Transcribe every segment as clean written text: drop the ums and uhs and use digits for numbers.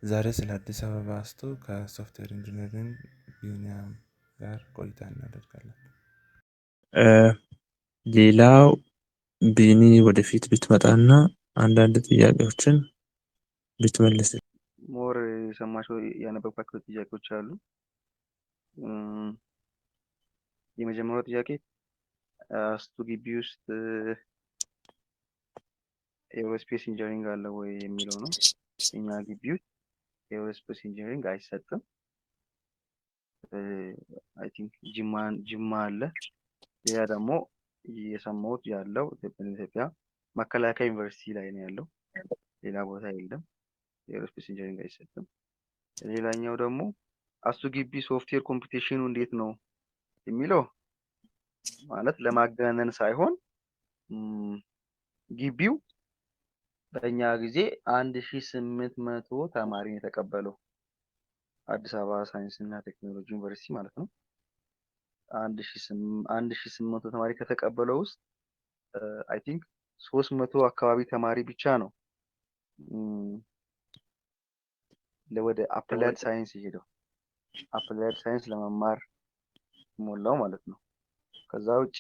ዛሬ ስለ አዲስ አበባ አስቶ ከሶፍትዌር ኢንጂነሪንግ ቢኒያም ጋር ቆይታ እናደርጋለን። ሌላው ቢኒ ወደፊት ብትመጣና አንዳንድ ጥያቄዎችን ብትመልስ። ሞር የሰማቸው ያነበብኳቸው ጥያቄዎች አሉ። የመጀመሪያው ጥያቄ አስቱ ግቢ ውስጥ ኤሮስፔስ ኢንጂነሪንግ አለ ወይ የሚለው ነው። እኛ ግቢ ውስጥ ኤሮስፔስ ኢንጂነሪንግ አይሰጥም። አይ ቲንክ ጅማ አለ። ሌላ ደግሞ የሰማሁት ያለው ኢትዮጵያ መከላከያ ዩኒቨርሲቲ ላይ ነው ያለው። ሌላ ቦታ የለም። ኤሮስፔስ ኢንጂነሪንግ አይሰጥም። ሌላኛው ደግሞ አስቱ ግቢ ሶፍትዌር ኮምፒቲሽኑ እንዴት ነው የሚለው ማለት ለማጋነን ሳይሆን ግቢው በእኛ ጊዜ 1800 ተማሪ ነው የተቀበለው። አዲስ አበባ ሳይንስና ቴክኖሎጂ ዩኒቨርሲቲ ማለት ነው። 1800 ተማሪ ከተቀበለው ውስጥ አይ ቲንክ 300 አካባቢ ተማሪ ብቻ ነው ወደ አፕላይድ ሳይንስ የሄደው። አፕላይድ ሳይንስ ለመማር ሞላው ማለት ነው። ከዛ ውጪ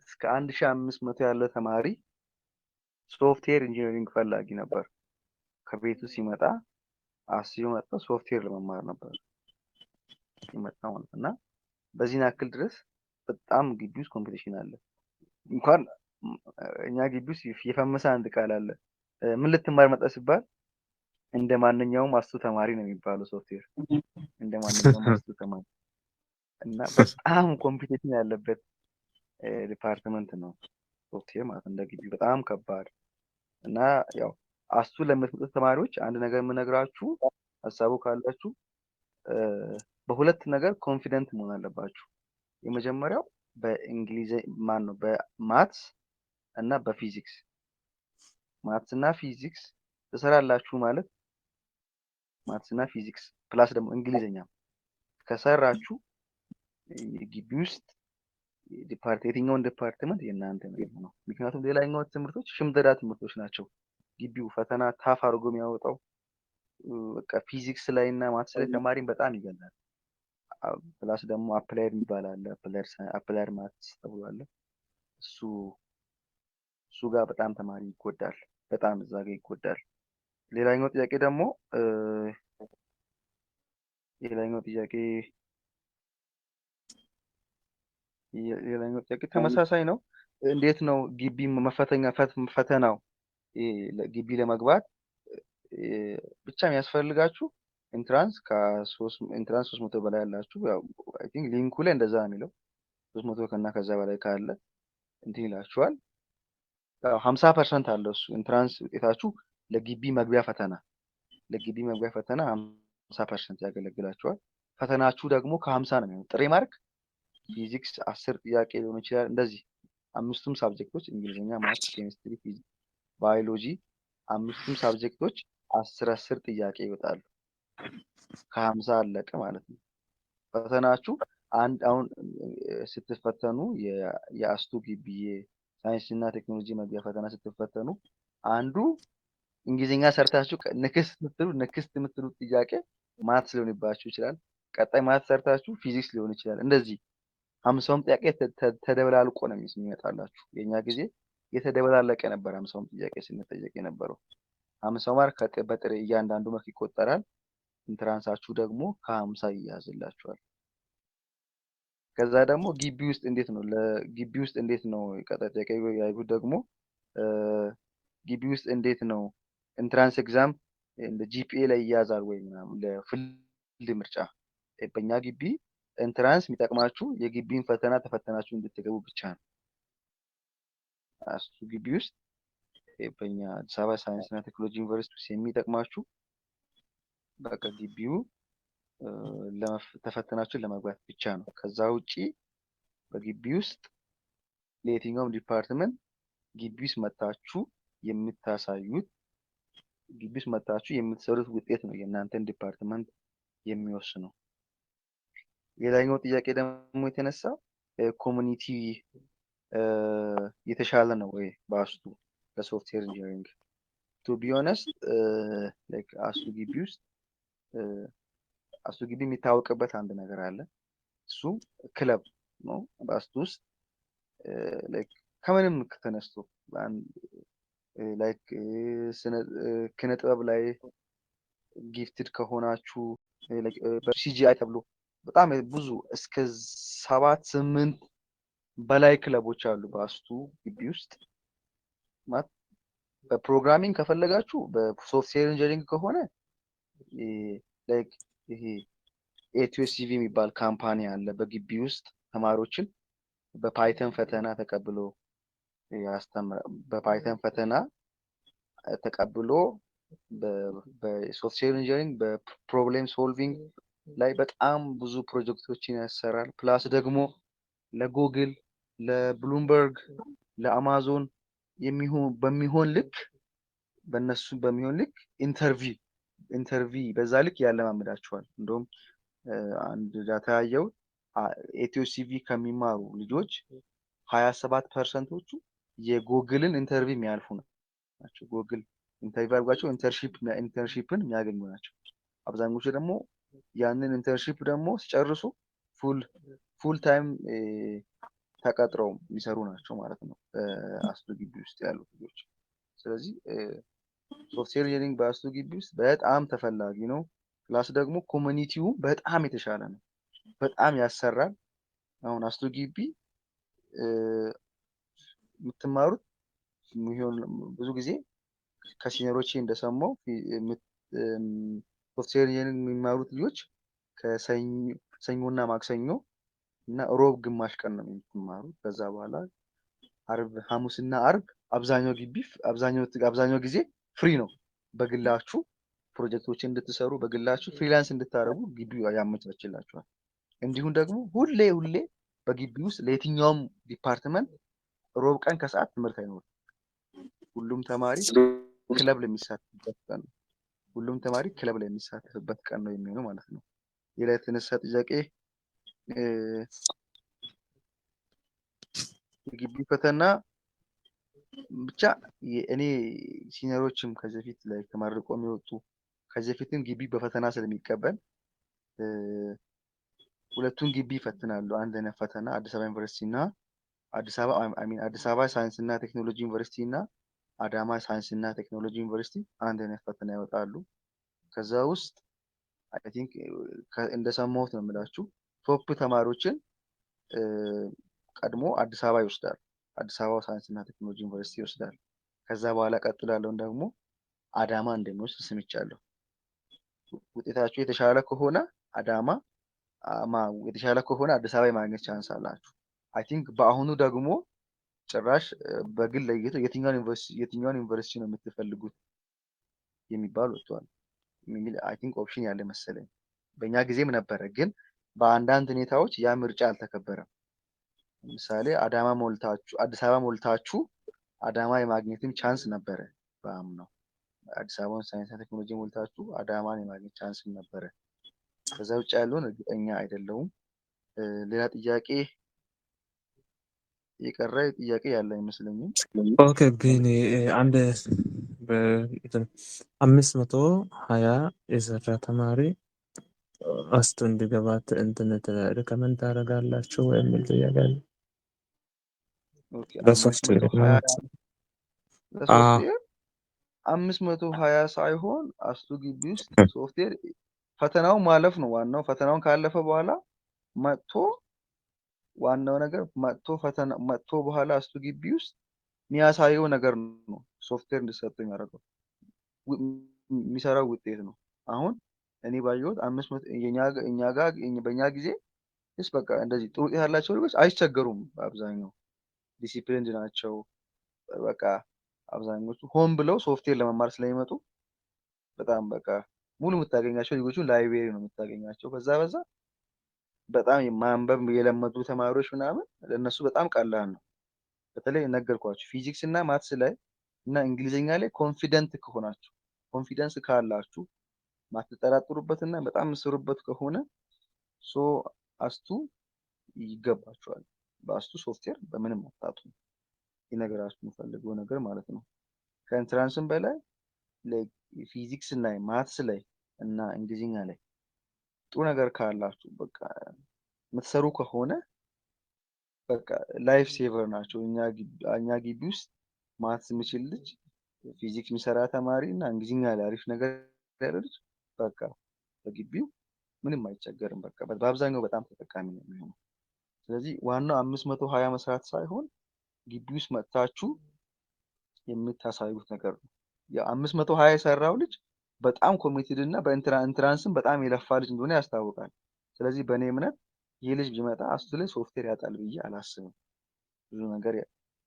እስከ 1500 ያለ ተማሪ ሶፍትዌር ኢንጂነሪንግ ፈላጊ ነበር። ከቤቱ ሲመጣ አስዮ መጣ ሶፍትዌር ለመማር ነበር ሲመጣ ማለት እና በዚህ ያክል ድረስ በጣም ግቢ ውስጥ ኮምፒቲሽን አለ። እንኳን እኛ ግቢ ውስጥ የፈመሰ አንድ ቃል አለ። ምን ልትማር መጣ ሲባል እንደ ማንኛውም አስቱ ተማሪ ነው የሚባለው ሶፍትዌር እንደ ማንኛውም አስቱ ተማሪ እና በጣም ኮምፒቲሽን ያለበት ዲፓርትመንት ነው ሶፍትዌር ማለት እንደ ግቢ በጣም ከባድ እና ያው አስቱ ለምትመጡት ተማሪዎች አንድ ነገር የምነግራችሁ ሀሳቡ ካላችሁ በሁለት ነገር ኮንፊደንት መሆን አለባችሁ። የመጀመሪያው በማትስ እና በፊዚክስ ማትስ እና ፊዚክስ ትሰራላችሁ ማለት ማትስ እና ፊዚክስ ፕላስ ደግሞ እንግሊዘኛ ከሰራችሁ ግቢ ውስጥ የትኛውን ዲፓርትመንት የእናንተ ነው። ምክንያቱም ሌላኛው ትምህርቶች ሽምደዳ ትምህርቶች ናቸው። ግቢው ፈተና ታፍ አድርጎ የሚያወጣው በቃ ፊዚክስ ላይ እና ማትስ ላይ ተማሪን በጣም ይገላል። ፕላስ ደግሞ አፕላይድ የሚባል አለ። አፕላይድ ማትስ ተብሎ አለ። እሱ ጋር በጣም ተማሪ ይጎዳል። በጣም እዛ ጋር ይጎዳል። ሌላኛው ጥያቄ ተመሳሳይ ነው። እንዴት ነው ግቢ ፈተናው ግቢ ለመግባት ብቻ የሚያስፈልጋችሁ ኢንትራንስ 300 በላይ ያላችሁ ያው አይ ቲንክ ሊንኩ ላይ እንደዛ ነው የሚለው 300 ከና ከዛ በላይ ካለ እንትን ይላችኋል። 50% አለው እሱ ኢንትራንስ ውጤታችሁ ለግቢ መግቢያ ፈተና 50% ያገለግላችኋል። ፈተናችሁ ደግሞ ከ50 ነው የሚሆነው። ጥሬ ማርክ ፊዚክስ 10 ጥያቄ ሊሆን ይችላል። እንደዚህ አምስቱም ሳብጀክቶች እንግሊዝኛ፣ ማትስ፣ ኬሚስትሪ፣ ፊዚክስ፣ ባዮሎጂ አምስቱም ሳብጀክቶች 10 ጥያቄ ይወጣሉ። ከ50 አለቀ ማለት ነው ፈተናችሁ። አሁን ስትፈተኑ የአስቱ ግቢ ሳይንስ እና ቴክኖሎጂ መግቢያ ፈተና ስትፈተኑ አንዱ እንግሊዝኛ ሰርታችሁ ንክስት የምትሉት ጥያቄ ማትስ ሊሆንባችሁ ይችላል። ቀጣይ ማትስ ሰርታችሁ ፊዚክስ ሊሆን ይችላል። እንደዚህ 50ም ጥያቄ ተደበላልቆ ነው የሚመጣላችሁ። የኛ ጊዜ የተደበላለቀ ነበር 50ም ጥያቄ ስንጠየቅ የነበረው። 50 ማርክ በጥሬ እያንዳንዱ ማርክ ይቆጠራል። ኢንትራንሳችሁ ደግሞ ከ50 ይያዝላችኋል። ከዛ ደግሞ ግቢ ውስጥ እንዴት ነው ቀጣይ ጥያቄ ያይሁት ደግሞ ግቢ ውስጥ እንዴት ነው ኢንትራንስ ኤግዛም እንደ ጂፒኤ ላይ ይያዛል ወይ ምናምን ለፊልድ ምርጫ። በእኛ ግቢ ኢንትራንስ የሚጠቅማችሁ የግቢን ፈተና ተፈተናችሁ እንድትገቡ ብቻ ነው። እሱ ግቢ ውስጥ በእኛ አዲስ አበባ ሳይንስና ቴክኖሎጂ ዩኒቨርሲቲ ውስጥ የሚጠቅማችሁ በቃ ግቢው ተፈተናችሁ ለመግባት ብቻ ነው። ከዛ ውጪ በግቢ ውስጥ ለየትኛውም ዲፓርትመንት ግቢ ውስጥ መታችሁ የምትሰሩት ውጤት ነው የእናንተን ዲፓርትመንት የሚወስነው። ሌላኛው ጥያቄ ደግሞ የተነሳው ኮሚኒቲ የተሻለ ነው ወይ በአስቱ ለሶፍትዌር ኢንጂነሪንግ? ቱ ቢ ኦነስት ላይክ አስቱ ግቢ ውስጥ አስቱ ግቢ የሚታወቅበት አንድ ነገር አለ። እሱ ክለብ ነው። በአስቱ ውስጥ ላይክ ከምንም ተነስቶ ላይክ ኪነ ጥበብ ላይ ጊፍትድ ከሆናችሁ በሲጂአይ ተብሎ በጣም ብዙ እስከ 7-8 በላይ ክለቦች አሉ በአስቱ ግቢ ውስጥ። በፕሮግራሚንግ ከፈለጋችሁ በሶፍትዌር ኢንጂነሪንግ ከሆነ ላይክ ይሄ ኤቲዩሲቪ የሚባል ካምፓኒ አለ በግቢ ውስጥ ተማሪዎችን በፓይተን ፈተና ተቀብሎ በፓይተን ፈተና ተቀብሎ በሶፍትዌር ኢንጂነሪንግ በፕሮብሌም ሶልቪንግ ላይ በጣም ብዙ ፕሮጀክቶችን ያሰራል። ፕላስ ደግሞ ለጉግል፣ ለብሉምበርግ፣ ለአማዞን በሚሆን ልክ በእነሱ በሚሆን ልክ ኢንተርቪ በዛ ልክ ያለማምዳቸዋል። እንደውም አንድ ዳታ ያየው ኤቲኦሲቪ ከሚማሩ ልጆች 27%ዎቹ የጉግልን ኢንተርቪው የሚያልፉ ናቸው። ጉግል ኢንተርቪው አድርጓቸው ኢንተርንሺፕን የሚያገኙ ናቸው። አብዛኞቹ ደግሞ ያንን ኢንተርንሺፕ ደግሞ ሲጨርሱ ፉል ታይም ተቀጥረው የሚሰሩ ናቸው ማለት ነው በአስቱ ግቢ ውስጥ ያሉ ልጆች። ስለዚህ ሶፍትዌር ኢንጂነሪንግ በአስቱ ግቢ ውስጥ በጣም ተፈላጊ ነው። ፕላስ ደግሞ ኮሚኒቲው በጣም የተሻለ ነው፣ በጣም ያሰራል። አሁን አስቱ ግቢ የምትማሩት ብዙ ጊዜ ከሲኒየሮቼ እንደሰማው ሶፍትዌር ኢንጂነሪንግ የሚማሩት ልጆች ከሰኞና ማክሰኞ እና ሮብ ግማሽ ቀን ነው የምትማሩት። ከዛ በኋላ ሐሙስና አርብ አብዛኛው ጊዜ ፍሪ ነው። በግላችሁ ፕሮጀክቶችን እንድትሰሩ በግላችሁ ፍሪላንስ እንድታደርጉ ግቢው ያመቻችላችኋል። እንዲሁም ደግሞ ሁሌ በግቢ ውስጥ ለየትኛውም ዲፓርትመንት ሮብ ቀን ከሰዓት ትምህርት አይኖርም። ሁሉም ተማሪ ክለብ ለሚሳተፍበት ቀን ነው። ነው የሚሆነው ማለት ነው። ሌላ የተነሳ ጥያቄ የግቢ ፈተና ብቻ እኔ ሲኒየሮችም ከዚህ በፊት ላይ ተመርቆ የሚወጡ ከዚህ በፊትም ግቢ በፈተና ስለሚቀበል ሁለቱን ግቢ ይፈትናሉ። አንድ አይነት ፈተና አዲስ አበባ ዩኒቨርሲቲ እና አዲስ አበባ ሳይንስ እና ቴክኖሎጂ ዩኒቨርሲቲ እና አዳማ ሳይንስ እና ቴክኖሎጂ ዩኒቨርሲቲ አንድ አይነት ፈተና ያወጣሉ። ከዛ ውስጥ አይ ቲንክ እንደሰማሁት ነው የምላችሁ ቶፕ ተማሪዎችን ቀድሞ አዲስ አበባ ይወስዳል። አዲስ አበባ ሳይንስ እና ቴክኖሎጂ ዩኒቨርሲቲ ይወስዳል። ከዛ በኋላ ቀጥሎ ያለውን ደግሞ አዳማ እንደሚወስድ ሰምቻለሁ። ውጤታችሁ የተሻለ ከሆነ የተሻለ ከሆነ አዲስ አበባ የማግኘት ቻንስ አላችሁ። አይ ቲንክ በአሁኑ ደግሞ ጭራሽ በግል ለይተው የትኛውን ዩኒቨርሲቲ ነው የምትፈልጉት የሚባል ወጥቷል የሚል አይ ቲንክ ኦፕሽን ያለ መሰለኝ። በእኛ ጊዜም ነበረ፣ ግን በአንዳንድ ሁኔታዎች ያ ምርጫ አልተከበረም። ለምሳሌ አዲስ አበባ ሞልታችሁ አዳማ የማግኘትም ቻንስ ነበረ። በአምናው አዲስ አበባን ሳይንስና ቴክኖሎጂ ሞልታችሁ አዳማን የማግኘት ቻንስ ነበረ። ከዛ ውጭ ያለውን እርግጠኛ አይደለሁም። ሌላ ጥያቄ የቀረ ጥያቄ ያለ አይመስለኝም። ኦኬ ቢኒ አንድ በ520 የሰራ ተማሪ አስቱ እንዲገባት ሪከመንድ ታደርጋላችሁ የሚል ጥያቄ አለ። በሶፍትዌር 520 ሳይሆን አስቱ ግቢ ውስጥ ሶፍትዌር ፈተናው ማለፍ ነው ዋናው። ፈተናውን ካለፈ በኋላ ዋናው ነገር መጥቶ በኋላ አስቱ ግቢ ውስጥ የሚያሳየው ነገር ነው ሶፍትዌር እንዲሰጡ የሚያደርገው የሚሰራው ውጤት ነው። አሁን እኔ ባየሁት 500 በእኛ ጊዜ በቃ እንደዚህ ጥሩ ውጤት ያላቸው ልጆች አይቸገሩም። በአብዛኛው ዲሲፕሊንድ ናቸው። በቃ አብዛኞቹ ሆን ብለው ሶፍትዌር ለመማር ስለሚመጡ በጣም በቃ ሙሉ የምታገኛቸው ልጆቹ ላይብሬሪ ነው የምታገኛቸው። በዛ በጣም ማንበብ የለመዱ ተማሪዎች ምናምን ለእነሱ በጣም ቀላል ነው። በተለይ ነገርኳችሁ ፊዚክስ እና ማትስ ላይ እና እንግሊዝኛ ላይ ኮንፊደንስ ካላችሁ ማትጠራጥሩበት እና በጣም የምትሰሩበት ከሆነ አስቱ ይገባችኋል። በአስቱ ሶፍትዌር በምንም አታጡም። የነገራችሁ የምፈልገው ነገር ማለት ነው። ከኢንትራንስም በላይ ፊዚክስ ላይ ማትስ ላይ እና እንግሊዝኛ ላይ ጥሩ ነገር ካላችሁ በቃ የምትሰሩ ከሆነ በቃ ላይፍ ሴቨር ናቸው። እኛ ግቢ ውስጥ ማትስ የሚችል ልጅ፣ ፊዚክስ የሚሰራ ተማሪ እና እንግሊዝኛ ላይ አሪፍ ነገር ያለ ልጅ በቃ በግቢው ምንም አይቸገርም። በቃ በአብዛኛው በጣም ተጠቃሚ ነው የሚሆነው። ስለዚህ ዋናው 520 መስራት ሳይሆን ግቢ ውስጥ መጥታችሁ የምታሳዩት ነገር ነው። የ520 የሰራው ልጅ በጣም ኮሚትድ እና በኢንትራንስም በጣም የለፋ ልጅ እንደሆነ ያስታውቃል። ስለዚህ በእኔ እምነት ይህ ልጅ ቢመጣ አስቱ ላይ ሶፍትዌር ያጣል ብዬ አላስብም።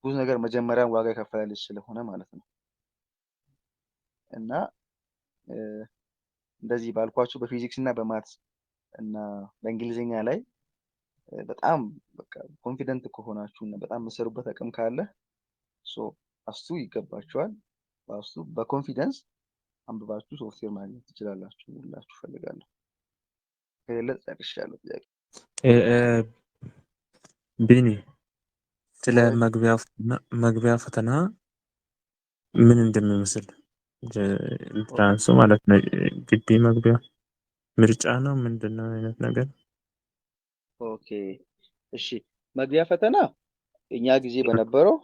ብዙ ነገር መጀመሪያም ዋጋ የከፈለ ልጅ ስለሆነ ማለት ነው። እና እንደዚህ ባልኳችሁ በፊዚክስ እና በማትስ እና በእንግሊዝኛ ላይ በጣም በቃ ኮንፊደንት ከሆናችሁ እና በጣም የምትሰሩበት አቅም ካለ አስቱ ይገባችኋል። በአስቱ በኮንፊደንስ አንብባችሁ ሶፍትዌር ማግኘት ትችላላችሁ ብላችሁ ፈልጋለሁ። ከሌለ ጨርሻለሁ ጥያቄ። ቢኒ ስለ መግቢያ ፈተና ምን እንደሚመስል ኢንትራንሱ ማለት ነው። ግቢ መግቢያ ምርጫ ነው ምንድነው አይነት ነገር? ኦኬ እሺ፣ መግቢያ ፈተና እኛ ጊዜ በነበረው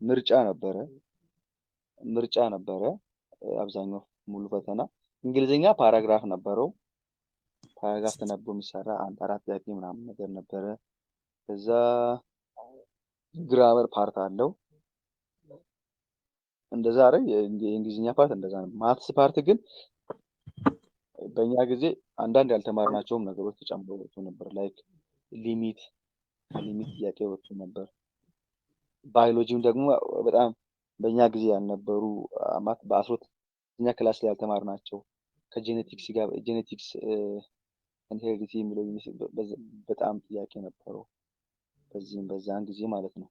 ምርጫ ነበረ። አብዛኛው ሙሉ ፈተና እንግሊዝኛ ፓራግራፍ ነበረው። ፓራግራፍ ተነቦ የሚሰራ 4 ጥያቄ ምናምን ነገር ነበረ። ከዛ ግራመር ፓርት አለው። እንደዛ አይደል? የእንግሊዝኛ ፓርት እንደዛ ነው። ማትስ ፓርት ግን በእኛ ጊዜ አንዳንድ ያልተማርናቸውም ነገሮች ተጨምሮ ወጥቶ ነበር። ላይክ ሊሚት ጥያቄ ወጥቶ ነበር። ባዮሎጂም ደግሞ በጣም በእኛ ጊዜ ያልነበሩ በ12ኛ ክላስ ላይ ያልተማርናቸው ከጄኔቲክስ ጋር ጄኔቲክስ ኢንሄሪዲቲ የሚለው በጣም ጥያቄ ነበረው። በዛን ጊዜ ማለት ነው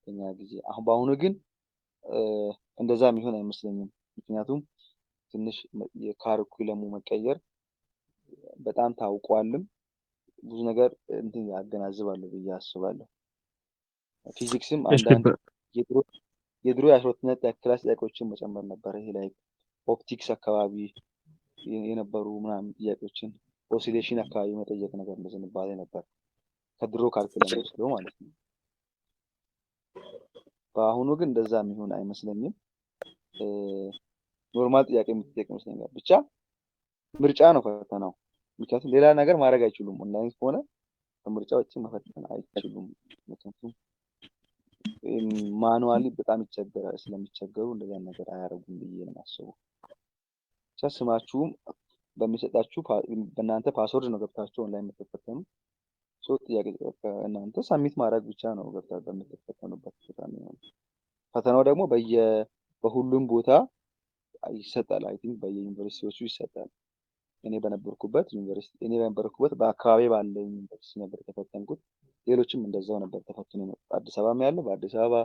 በእኛ ጊዜ። በአሁኑ ግን እንደዛ የሚሆን አይመስለኝም። ምክንያቱም ትንሽ የካሪኩለሙ መቀየር በጣም ታውቋልም ብዙ ነገር እንትን ያገናዝባለሁ ብዬ አስባለሁ። ፊዚክስም አንዳንድ የድሮ የ12ኛ ክላስ ጥያቄዎችን መጨመር ነበር። ይሄ ላይ ኦፕቲክስ አካባቢ የነበሩ ምናምን ጥያቄዎችን ኦሲሌሽን አካባቢ መጠየቅ ነገር እንደዝንባሌ ነበር ከድሮ ካልኩለም ወስዶ ማለት ነው። በአሁኑ ግን እንደዛ የሚሆን አይመስለኝም። ኖርማል ጥያቄ የምትጠይቅ ይመስለኛል። ብቻ ምርጫ ነው ፈተናው። ምክንያቱም ሌላ ነገር ማድረግ አይችሉም። ኦንላይን ከሆነ ከምርጫ ውጭ መፈተን አይችሉም። ምክንያቱም ማኑዋሊ በጣም ስለሚቸገሩ እንደዛ ነገር አያደርጉም ብዬ ነው የማስበው። ብቻ ስማችሁም በሚሰጣችሁ በእናንተ ፓስወርድ ነው ገብታችሁ ኦንላይን የምትፈተኑ። ጥያቄ እናንተ ሳሚት ማድረግ ብቻ ነው ገብታችሁ በምትፈተኑበት ቦታ ነው። ፈተናው ደግሞ በሁሉም ቦታ ይሰጣል። አይ ቲንክ በየዩኒቨርሲቲዎቹ ይሰጣል። እኔ በነበርኩበት በአካባቢ ባለ ዩኒቨርሲቲ ነበር የተፈተንኩት። ሌሎችም እንደዛው ነበር ተፈትኖ የመጡት። አዲስ አበባም ያለው በአዲስ አበባ፣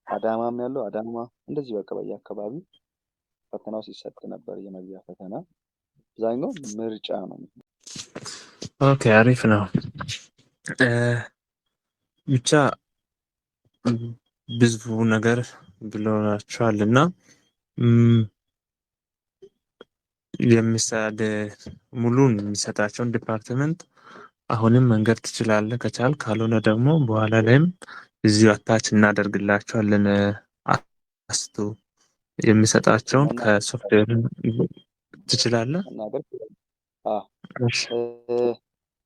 አዳማም ያለው አዳማ፣ እንደዚህ በቃ በየአካባቢ ፈተናው ሲሰጥ ነበር። የመግቢያ ፈተና አብዛኛው ምርጫ ነው። ኦኬ አሪፍ ነው። ብቻ ብዙ ነገር ብሎናችኋል እና ሙሉን የሚሰጣቸውን ዲፓርትመንት አሁንም መንገድ ትችላለህ ከቻል፣ ካልሆነ ደግሞ በኋላ ላይም እዚሁ አታች እናደርግላቸዋለን። አስቱ የሚሰጣቸውን ከሶፍትዌር ትችላለህ።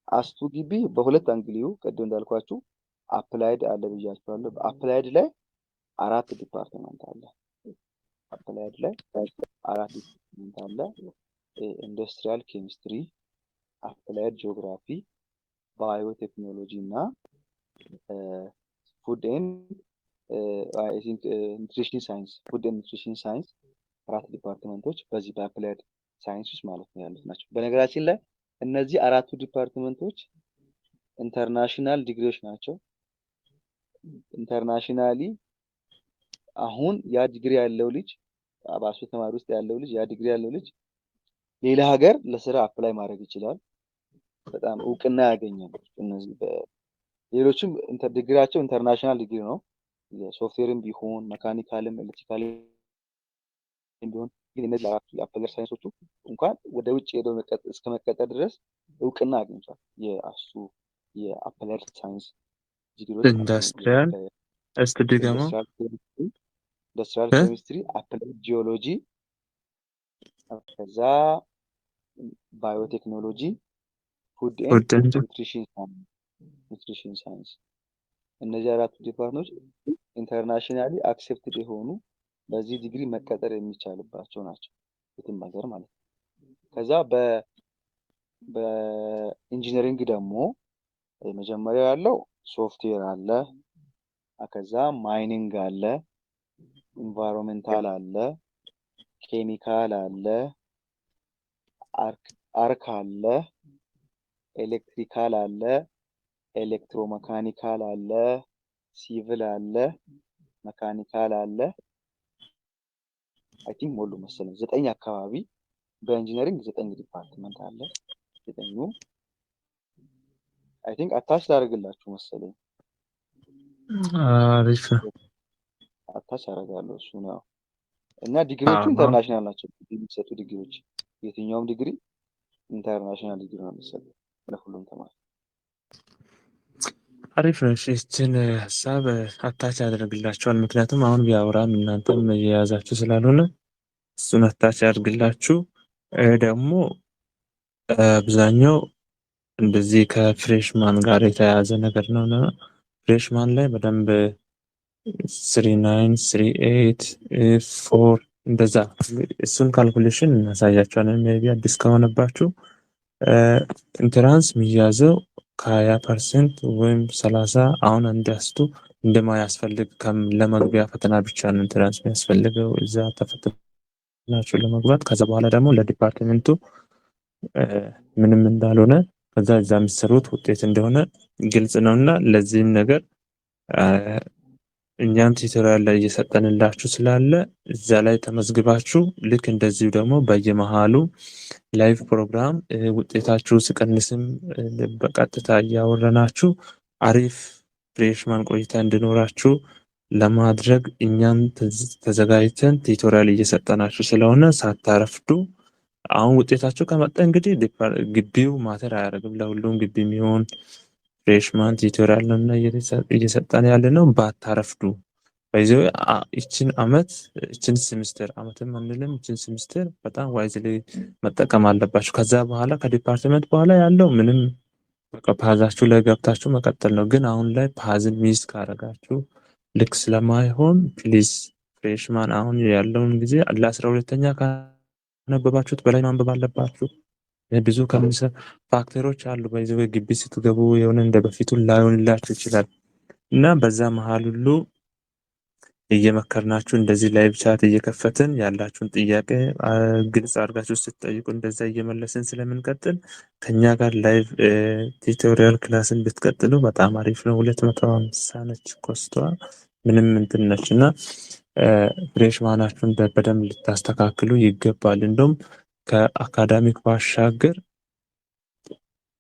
አስቱ ግቢ በሁለት አንግሊው ቅድም እንዳልኳችሁ አፕላይድ አለ ብያችኋለሁ። በአፕላይድ ላይ 4 ዲፓርትመንት አለ። አፕላይድ ላይ 4 ዲፓርትመንት አለ። ኢንዱስትሪያል ኬሚስትሪ፣ አፕላይድ ጂኦግራፊ፣ ባዮቴክኖሎጂ እና ፉድ ኤንድ ኒትሪሽን ሳይንስ፣ ፉድ ኤንድ ኒትሪሽን ሳይንስ 4 ዲፓርትመንቶች በዚህ በአፕላይድ ሳይንስ ውስጥ ማለት ነው ያሉት ናቸው። በነገራችን ላይ እነዚህ 4ቱ ዲፓርትመንቶች ኢንተርናሽናል ዲግሪዎች ናቸው። ኢንተርናሽናሊ አሁን ያ ዲግሪ ያለው ልጅ በአስቱ ተማሪ ውስጥ ያለው ልጅ ያ ዲግሪ ያለው ልጅ ሌላ ሀገር ለስራ አፕላይ ማድረግ ይችላል። በጣም እውቅና ያገኛል። እነዚህ ሌሎችም ዲግሪያቸው ኢንተርናሽናል ዲግሪ ነው። ሶፍትዌርም ቢሆን መካኒካልም ኤሌክትሪካልም ቢሆን ግን እነዚህ አራቱ የአፕላይድ ሳይንሶቹ እንኳን ወደ ውጭ ሄደው እስከ መቀጠር ድረስ እውቅና አግኝቷል። የአሱ የአፕላይድ ሳይንስ ዲግሪዎች ማለት ነው። ኢንዱስትሪያል እስቲ ድገመው። ኢንዱስትሪያል ኬሚስትሪ፣ አፕላይድ ጂኦሎጂ፣ ከዛ ባዮቴክኖሎጂ፣ ፉድ ኤንድ ፉድ ኒውትሪሽን ሳይንስ። እነዚህ አራቱ ዲፓርትመንቶች ኢንተርናሽናሊ አክሴፕትድ የሆኑ በዚህ ዲግሪ መቀጠር የሚቻልባቸው ናቸው የትም ሀገር ማለት ነው። ከዛ በኢንጂነሪንግ ደግሞ የመጀመሪያው ያለው ሶፍትዌር አለ፣ ከዛ ማይኒንግ አለ፣ ኢንቫይሮንሜንታል አለ፣ ኬሚካል አለ፣ አርክ አለ፣ ኤሌክትሪካል አለ፣ ኤሌክትሮመካኒካል አለ፣ ሲቪል አለ፣ መካኒካል አለ። አይ ቲንክ ሞሉ መሰለኝ 9 አካባቢ በኢንጂነሪንግ 9 ዲፓርትመንት አለ። 9ኙ አይ ቲንክ አታች ላደርግላችሁ መሰለኝ። አሪፍ ነው። አታች አደርጋለሁ እሱ ነው። እና ዲግሪዎቹ ኢንተርናሽናል ናቸው የሚሰጡ ዲግሪዎች። የትኛውም ዲግሪ ኢንተርናሽናል ዲግሪ ነው የሚሰጠው ለሁሉም ተማሪ። አሪፍ ነው። እችን ሀሳብ አታች ያደርግላችኋል። ምክንያቱም አሁን ቢያወራም እናንተም እየያዛችሁ ስላልሆነ እሱን አታች ያደርግላችሁ። ደግሞ አብዛኛው እንደዚህ ከፍሬሽማን ጋር የተያያዘ ነገር ነው እና ፍሬሽማን ላይ በደንብ 39 38 4 እንደዛ እሱን ካልኩሌሽን እናሳያቸዋለን። ሜቢ አዲስ ከሆነባችሁ ኢንትራንስ የሚያዘው ከ20% ወይም 30 አሁን እንዲያስቱ እንደማያስፈልግ ለመግቢያ ፈተና ብቻ ነው ኢንትራንስ የሚያስፈልገው። እዛ ተፈትናችሁ ለመግባት ከዛ በኋላ ደግሞ ለዲፓርትመንቱ ምንም እንዳልሆነ ከዛ እዛ የሚሰሩት ውጤት እንደሆነ ግልጽ ነውና ለዚህም ነገር እኛም ቲዩቶሪያል ላይ እየሰጠንላችሁ ስላለ እዛ ላይ ተመዝግባችሁ ልክ እንደዚሁ ደግሞ በየመሃሉ ላይቭ ፕሮግራም ውጤታችሁ ሲቀንስም በቀጥታ እያወረናችሁ አሪፍ ፍሬሽማን ቆይታ እንዲኖራችሁ ለማድረግ እኛም ተዘጋጅተን ቲዩቶሪያል እየሰጠናችሁ ስለሆነ ሳታረፍዱ አሁን ውጤታችሁ ከመጣ እንግዲህ ግቢው ማተር አያደርግም። ለሁሉም ግቢ የሚሆን ፍሬሽማን ቲዩቶሪያል ነው እና እየሰጠን ያለ ነው። ባታረፍዱ በዚህ ይችን አመት ይችን ሴሚስተር አመትም አንልም ይችን ሴሚስተር በጣም ዋይዝሊ መጠቀም አለባችሁ። ከዛ በኋላ ከዲፓርትመንት በኋላ ያለው ምንም በቃ ፓዛችሁ ላይ ገብታችሁ መቀጠል ነው። ግን አሁን ላይ ፓዝን ሚስ ካረጋችሁ ልክ ስለማይሆን ፕሊዝ ፍሬሽማን አሁን ያለውን ጊዜ ለ12ኛ ካነበባችሁት በላይ ማንበብ አለባችሁ። ብዙ ከሚሰር ፋክተሮች አሉ። በዚህ ግቢ ስትገቡ የሆነ እንደ በፊቱ ላይሆንላችሁ ይችላል እና በዛ መሃል ሁሉ እየመከርናችሁ እንደዚህ ላይቭ ቻት እየከፈትን ያላችሁን ጥያቄ ግልጽ አድርጋችሁ ስትጠይቁ እንደዛ እየመለስን ስለምንቀጥል ከኛ ጋር ላይቭ ቲዩቶሪያል ክላስን ብትቀጥሉ በጣም አሪፍ ነው። 250 ነች ኮስቷ ምንም እንትን ነች እና ፍሬሽማናችሁን በደንብ ልታስተካክሉ ይገባል። እንደውም ከአካዳሚክ ባሻገር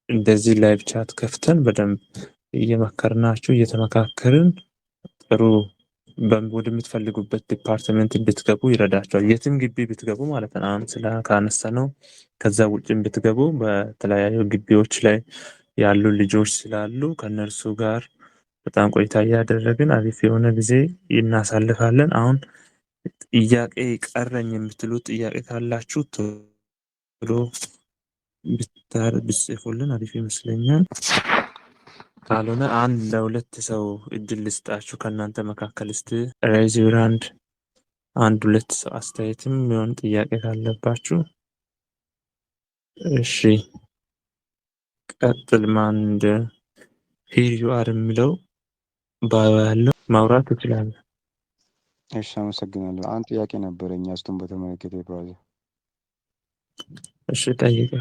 እንደዚህ ላይቭ ቻት ከፍተን በደንብ እየመከርናችሁ እየተመካከርን ጥሩ ወደምትፈልጉበት ዲፓርትመንት እንድትገቡ ይረዳቸዋል። የትም ግቢ ብትገቡ ማለት ነው። አሁን ስለ ካነሳ ነው ከዛ ውጭም ብትገቡ በተለያዩ ግቢዎች ላይ ያሉ ልጆች ስላሉ ከነርሱ ጋር በጣም ቆይታ እያደረግን አሪፍ የሆነ ጊዜ እናሳልፋለን። አሁን ጥያቄ ቀረኝ የምትሉት ጥያቄ ካላችሁ ቶሎ ብትጽፉልን አሪፍ ይመስለኛል። ካልሆነ አንድ ለሁለት ሰው እድል ልስጣችሁ ከእናንተ መካከል እስቲ ሬይዝ ዩር ሃንድ አንድ ሁለት ሰው አስተያየትም የሆነ ጥያቄ ካለባችሁ እሺ ቀጥል። ማን እንደ ሂር ዩ አር የሚለው ባዮ ያለው ማውራት ትችላለህ። እሺ አመሰግናለሁ። አንድ ጥያቄ ነበረኝ እሱን በተመለከተ ብራዘር። እሺ ጠይቀ።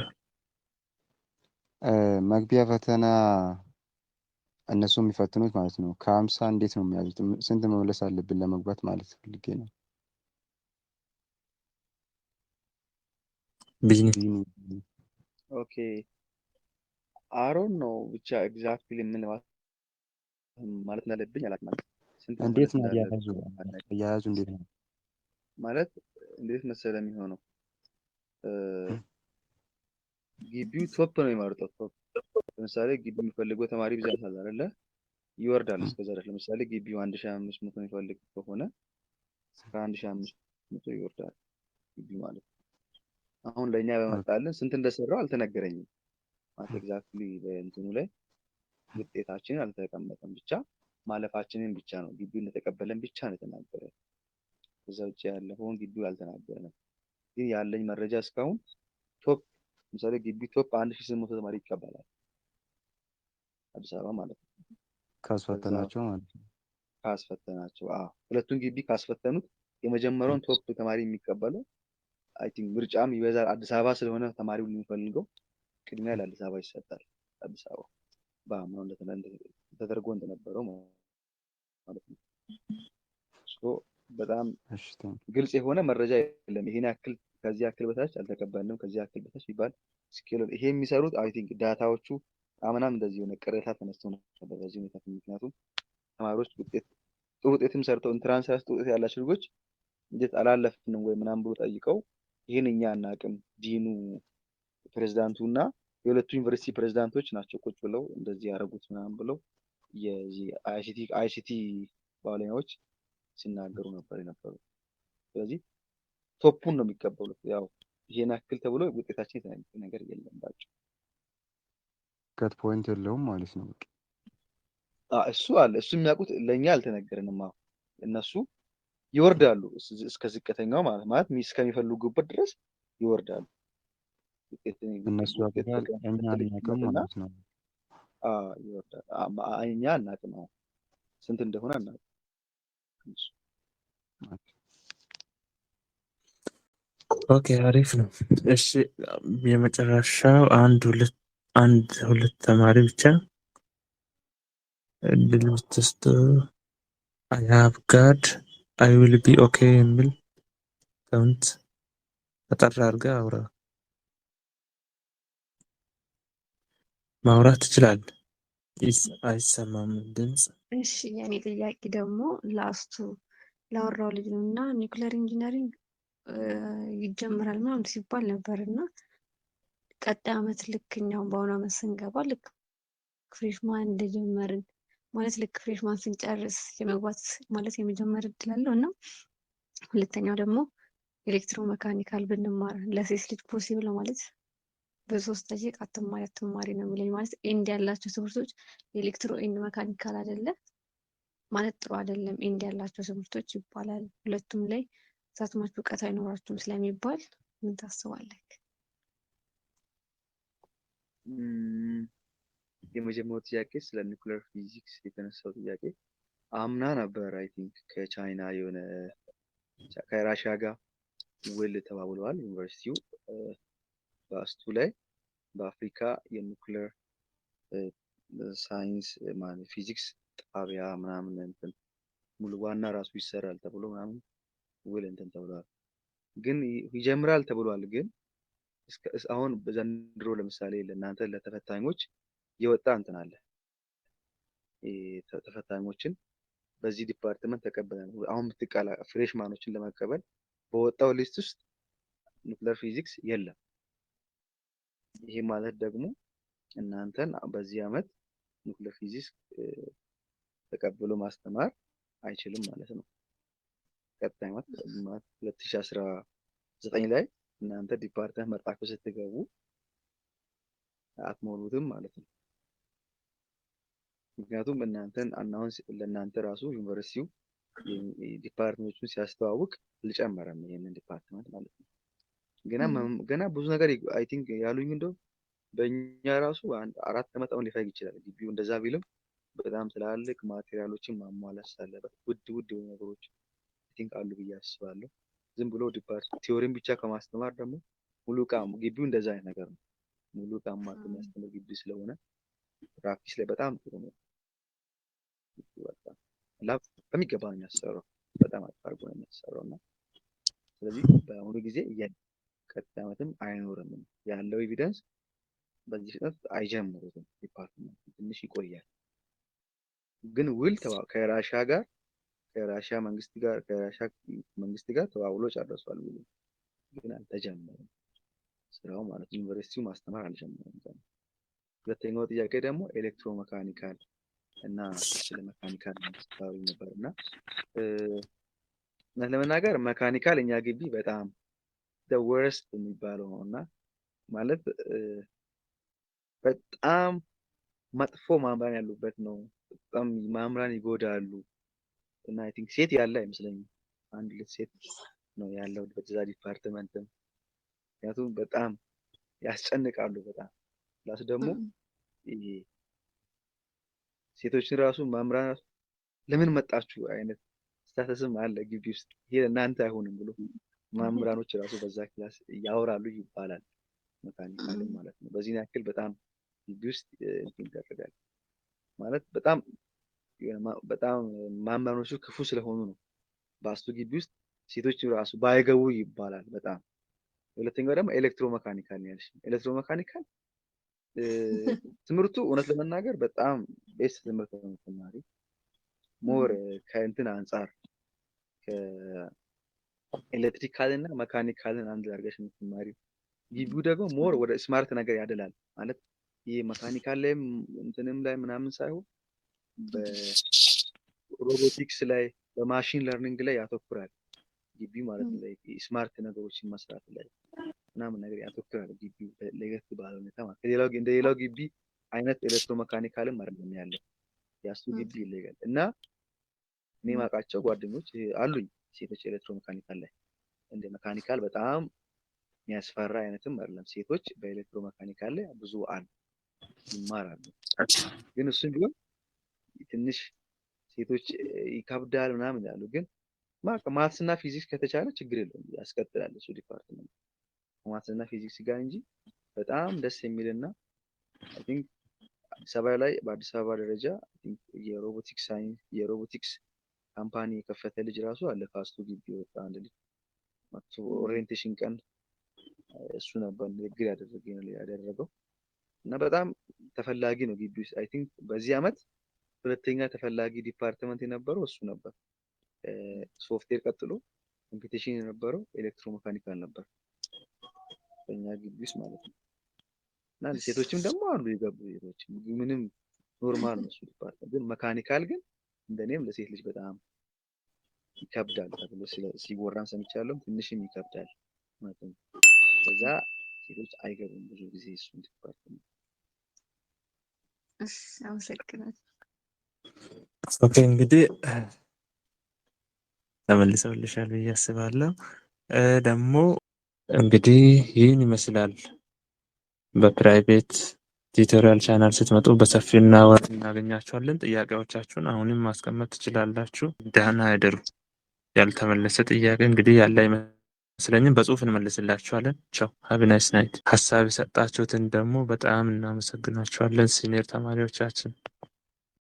መግቢያ ፈተና እነሱ የሚፈትኑት ማለት ነው ከ50 እንዴት ነው የሚያዙት? ስንት መመለስ አለብን ለመግባት ማለት ፈልጌ ነው። ቢዝነስ ኦኬ አሮን ነው ብቻ ኤግዛክትሊ ምን ማለት እንዳለብኝ አላውቅም። ስንት እንዴት መመለስ ነው እንዳለብኝ ያያዙ እንዴት ነው ማለት እንዴት መሰለ የሚሆነው ግቢው ቶፕ ነው የሚመርጠው። ቶፕ ለምሳሌ ግቢ የሚፈልገው ተማሪ ብዛት አለ አይደለ? ይወርዳል እስከዛ ድረስ። ለምሳሌ ግቢው 1500 የሚፈልግ ከሆነ እስከ 1500 ይወርዳል ግቢ ማለት ነው። አሁን ለእኛ በመጣልን ስንት እንደሰራው አልተነገረኝም ማለት ኤግዛክትሊ በእንትኑ ላይ ውጤታችንን አልተቀመጠም። ብቻ ማለፋችንን ብቻ ነው ግቢው እንደተቀበለን ብቻ ነው የተናገረ። ከዛ ውጭ ያለፈውን ግቢው አልተናገረንም። ግን ያለኝ መረጃ እስካሁን ቶፕ ለምሳሌ ግቢ ቶፕ 1800 ተማሪ ይቀበላል አዲስ አበባ ማለት ነው። ካስፈተናቸው ማለት ነው። ካስፈተናቸው ሁለቱን ግቢ ካስፈተኑት የመጀመሪያውን ቶፕ ተማሪ የሚቀበለው አይ ቲንክ ምርጫም ይበዛል። አዲስ አበባ ስለሆነ ተማሪው የሚፈልገው ቅድሚያ ለአዲስ አበባ ይሰጣል። አዲስ አበባ በአምናው ተደርጎ እንደነበረው ማለት ነው። በጣም ግልጽ የሆነ መረጃ የለም። ይሄን ያክል ከዚህ ያክል በታች አልተቀበልንም ከዚህ ያክል በታች ይባል ስኬል ይሄ የሚሰሩት አይ ቲንክ ዳታዎቹ አምናም እንደዚህ የሆነ ቅሬታ ተነስቶ ነበር በዚህ ሁኔታ። ምክንያቱም ተማሪዎች ውጤት ጥሩ ውጤትም ሰርተው ኢንትራንስ ውስጥ ውጤት ያላቸው ልጆች እንዴት አላለፍንም ወይ ምናምን ብሎ ጠይቀው ይህን እኛ አናውቅም ዲኑ ፕሬዝዳንቱ እና የሁለቱ ዩኒቨርሲቲ ፕሬዝዳንቶች ናቸው ቁጭ ብለው እንደዚህ ያደረጉት ምናምን ብለው የዚህ አይሲቲ ባለሙያዎች ሲናገሩ ነበር የነበሩ። ስለዚህ ቶፑን ነው የሚቀበሉት። ያው ይሄን ያክል ተብሎ ውጤታችን የተናገረ ነገር የለም ባጭሩ። ከት ፖይንት የለውም ማለት ነው። እሱ አለ እሱ የሚያውቁት ለእኛ አልተነገረንም። እነሱ ይወርዳሉ እስከ ዝቅተኛው ማለት እስከሚፈልጉበት ድረስ ይወርዳሉ። እነሱ ያውቃል እኛ አናውቅም ማለት ነው። ይወርዳል። እኛ አናውቅም ስንት እንደሆነ አናውቅም። ኦኬ አሪፍ ነው። እሺ የመጨረሻው አንድ ሁለት ተማሪ ብቻ እድል ብትስጡ አይ ሃቭ ጋድ አይ ዊል ቢ ኦኬ የሚል ካውንት ተጠራ አድርገህ አውራ። ማውራት ትችላለህ። አይሰማም ድምጽ። እሺ የኔ ጥያቄ ደግሞ ላስቱ ላወራው ልጅ ነው እና ኒውክሌር ኢንጂነሪንግ ይጀምራል ምናምን ሲባል ነበር እና ቀጣይ ዓመት ልክ እኛው በአሁኑ ዓመት ስንገባ ልክ ፍሬሽማን እንደጀመርን ማለት ልክ ፍሬሽማን ስንጨርስ የመግባት ማለት የመጀመር እድል አለው እና ሁለተኛው ደግሞ ኤሌክትሮ መካኒካል ብንማር ለሴት ልጅ ፖሲብል ማለት በሶስት ደቂቃ አትማሪ ነው የሚለኝ። ማለት ኤንድ ያላቸው ትምህርቶች ኤሌክትሮ ኤንድ መካኒካል አይደለ ማለት ጥሩ አይደለም። ኤንድ ያላቸው ትምህርቶች ይባላል። ሁለቱም ላይ ሳትማች እውቀት አይኖራችሁም ስለሚባል ምን ታስባለህ? የመጀመሪያው ጥያቄ ስለ ኒውክሌር ፊዚክስ የተነሳው ጥያቄ አምና ነበር አይ ቲንክ ከቻይና የሆነ ከራሽያ ጋር ውል ተባብለዋል። ዩኒቨርሲቲው በአስቱ ላይ በአፍሪካ የኒውክሌር ሳይንስ ማለት ፊዚክስ ጣቢያ ምናምን እንትን ሙሉ ዋና ራሱ ይሰራል ተብሎ ምናምን ውል እንትን ተብሏል። ግን ይጀምራል ተብሏል። ግን አሁን ዘንድሮ ለምሳሌ ለእናንተ ለተፈታኞች የወጣ እንትን አለ። ተፈታኞችን በዚህ ዲፓርትመንት ተቀበለን አሁን ብትቃላ ፍሬሽማኖችን ለመቀበል በወጣው ሊስት ውስጥ ኒውክሌር ፊዚክስ የለም። ይሄ ማለት ደግሞ እናንተን በዚህ ዓመት ኒውክሌር ፊዚክስ ተቀብሎ ማስተማር አይችልም ማለት ነው። ቀጣይ ዓመት 2019 ላይ እናንተ ዲፓርትመንት መርጣችሁ ስትገቡ አትሞሉትም ማለት ነው። ምክንያቱም እናንተን አናውንስ ለእናንተ ራሱ ዩኒቨርሲቲው ዲፓርትመንቶቹን ሲያስተዋውቅ አልጨመረም ይሄንን ዲፓርትመንት ማለት ነው። ገና ብዙ ነገር አይ ቲንክ ያሉኝ እንደው በእኛ ራሱ 4 ዓመት አሁን ሊፈጅ ይችላል። ግቢው እንደዛ ቢልም በጣም ትላልቅ ማቴሪያሎችን ማሟላት ስላለበት ውድ የሆኑ ነገሮች አይ ቲንክ አሉ ብዬ አስባለሁ። ዝም ብሎ ቲዮሪን ብቻ ከማስተማር ደግሞ ሙሉ ዕቃ ግቢው እንደዛ አይነት ነገር ነው። ሙሉ ዕቃ የሚያስተምር ግቢ ስለሆነ ፕራክቲስ ላይ በጣም ጥሩ ነው። በሚገባ ነው የሚያሰራው። በጣም አድርጎ ነው የሚያሰራው እና ስለዚህ በአሁኑ ጊዜ ቀጣይ ዓመትም አይኖርም ያለው ኤቪደንስ በዚህ ፍጥነት አይጀምሩትም። ዲፓርትመንት ትንሽ ይቆያል። ግን ውል ከራሻ ጋር ከራሽያ መንግስት ጋር ተዋውሎ ጨርሷል ብሎ ግን አልተጀመረም ስራው ማለት ነው። ዩኒቨርሲቲው ማስተማር አልጀመረም ገና። ሁለተኛው ጥያቄ ደግሞ ኤሌክትሮሜካኒካል እና ስለ መካኒካል አካባቢ ነበር እና እውነት ለመናገር መካኒካል እኛ ግቢ በጣም the worst የሚባለው ነው እና ማለት በጣም መጥፎ ማምራን ያሉበት ነው። በጣም ማምራን ይጎዳሉ እና አይ ቲንክ ሴት ያለ አይመስለኝም። አንድ ሁለት ሴት ነው ያለው በዛ ዲፓርትመንትም። ምክንያቱም በጣም ያስጨንቃሉ በጣም ፕላስ ደግሞ ይሄ ሴቶችን ራሱ ማምራን ራሱ ለምን መጣችሁ አይነት ስታተስም አለ ግቢ ውስጥ። ይሄ ለእናንተ አይሆንም ብሎ መምህራኖች ራሱ በዛ ክላስ ያወራሉ ይባላል። መካኒካልም ማለት ነው። በዚህ ያክል በጣም ግቢ ውስጥ እንትን ይደረጋል ማለት በጣም መምህራኖቹ ክፉ ስለሆኑ ነው። በአስቱ ግቢ ውስጥ ሴቶች ራሱ ባይገቡ ይባላል በጣም። ሁለተኛው ደግሞ ኤሌክትሮሜካኒካል ነው ያልሽ። ኤሌክትሮሜካኒካል ትምህርቱ እውነት ለመናገር በጣም ቤስት ትምህርት ነው። ተማሪ ሞር ከእንትን አንጻር ከኤሌክትሪካል እና መካኒካልን አንድ አድርገሽ የምትማሪው። ግቢው ደግሞ ሞር ወደ ስማርት ነገር ያደላል ማለት ይሄ መካኒካል ላይ እንትንም ላይ ምናምን ሳይሆን በሮቦቲክስ ላይ በማሽን ለርኒንግ ላይ ያተኩራል ግቢ ማለት ነው። ስማርት ነገሮችን መስራት ላይ ምናምን ነገር ያተኩራል ግቢው ለየት ባለ ሁኔታ ማለት እንደ ሌላው ግቢ አይነት ኤሌክትሮሜካኒካልም አይደለም ያለው። ያሱ ግቢ ይለያል እና እኔ ማውቃቸው ጓደኞች አሉኝ ሴቶች ኤሌክትሮሜካኒካል ላይ እንደ መካኒካል በጣም የሚያስፈራ አይነትም አይደለም። ሴቶች በኤሌክትሮሜካኒካል ላይ ብዙ አሉ ይማራሉ። ግን እሱም ቢሆን ትንሽ ሴቶች ይከብዳል ምናምን ያሉ ግን ማትስ እና ፊዚክስ ከተቻለ ችግር የለውም ያስቀጥላል እሱ ዲፓርትመንት ማትስ እና ፊዚክስ ጋር እንጂ በጣም ደስ የሚልና አይ ቲንክ አዲስ አበባ ላይ በአዲስ አበባ ደረጃ የሮቦቲክስ ሳይንስ የሮቦቲክስ ካምፓኒ የከፈተ ልጅ ራሱ አለ። ከአስቱ ግቢ ወጣ አንድ ልጅ መጥቶ ኦሪየንቴሽን ቀን እሱ ነበር ንግግር ያደረገው እና በጣም ተፈላጊ ነው ግቢ ውስጥ። አይ ቲንክ በዚህ አመት ሁለተኛ ተፈላጊ ዲፓርትመንት የነበረው እሱ ነበር። ሶፍትዌር ቀጥሎ ኮምፒቲሽን የነበረው ኤሌክትሮሜካኒካል ነበር በእኛ ግቢ ውስጥ ማለት ነው። እና ሴቶችም ደግሞ አሉ የገቡ ሴቶች ምንም ኖርማል ነው እሱ ዲፓርትመንት። ግን መካኒካል ግን እንደኔም ለሴት ልጅ በጣም ይከብዳል ተብሎ ሲወራም ሰምቻለሁ። ትንሽም ይከብዳል ማለት ነው። በዛ ሴቶች አይገቡም ብዙ ጊዜ እሱን ዲፓርትመንት። አመሰግናለሁ። ኦኬ እንግዲህ ተመልሰውልሻል ብዬ አስባለሁ። ደግሞ እንግዲህ ይህን ይመስላል። በፕራይቬት ቲዩቶሪያል ቻናል ስትመጡ በሰፊው እናገኛችኋለን። ጥያቄዎቻችሁን አሁንም ማስቀመጥ ትችላላችሁ። ደህና ያደሩ። ያልተመለሰ ጥያቄ እንግዲህ ያለ አይመስለኝም። በጽሁፍ እንመልስላችኋለን። ቻው ሃቭ ናይስ ናይት። ሀሳብ የሰጣችሁትን ደግሞ በጣም እናመሰግናችኋለን ሲኒየር ተማሪዎቻችን።